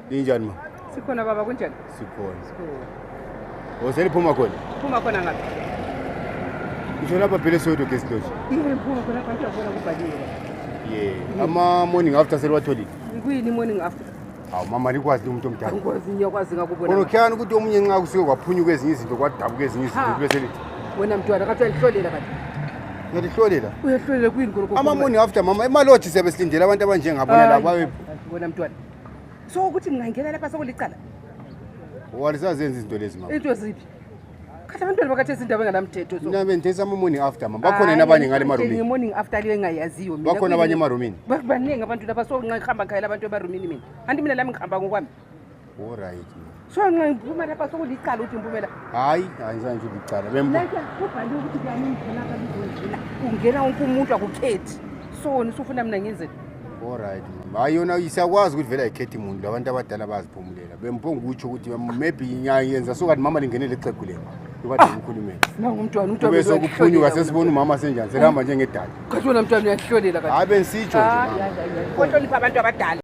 Injani ma? Sikhona baba kunjani? Sikhona. Useliphuma khona? Phuma khona ngapha. Ngisho lapha phela Soweto guest lodge. Phuma khona abantu abona kubhaliwe. Ama morning after seliwatholile. Ngikuyini morning after? Hawu mama likwazi umuntu omdala. Ngikwazi ngiyakwazi ngakubona. Kono khiyana ukuthi omunye nxa kusuke kwaphunyuka ezinye izinto kwadabuka ezinye izinto bese lithi. Wena mntwana kathi uyalihlolela kanti. Ngiyalihlolela. Uyahlolela kuyini khona? Ama morning after mama emalodge siyabe silindele abantu abanjengabona laba babe. Wena mntwana. So ukuthi ngingangena lapha sokulicala. Walisazenza izinto lezi mama. Into ziphi? Khathi abantwana bakathesa indaba enganamthetho so. Mina bengithesa ama morning after mama. Bakhona nabanye ngale marumini. Ngi morning after leyo engayaziyo mina. Bakhona abanye emarumini. Baningi abantu laba so ngihamba khaya labantu emarumini mina. Anti mina lami ngihamba ngokwami. All right. So ngiphuma lapha sokulicala uthi impumela. Hayi, ayizange ngicala. Bembu. Kubhaliwe ukuthi kuyani khona kabizongena. Ungena wonke umuntu akukhethi. So nisufuna mina ngenzeni? All right mama. Hayi yona isakwazi ukuthi vela ayikhethi umuntu abantu abadala baziphumulela. Bemphonga ukuthi maybe ngiyenza so kathi mama lingenele ixhegu lelo. Ukade ngikhulumela. Nangu umntwana bese kuphunyuka sesibona umama senjani selihamba njengedala. Kathi wena mntwana uyahlolela kanti. Hayi bensitsho nje mama. Konhlonipha abantu abadala.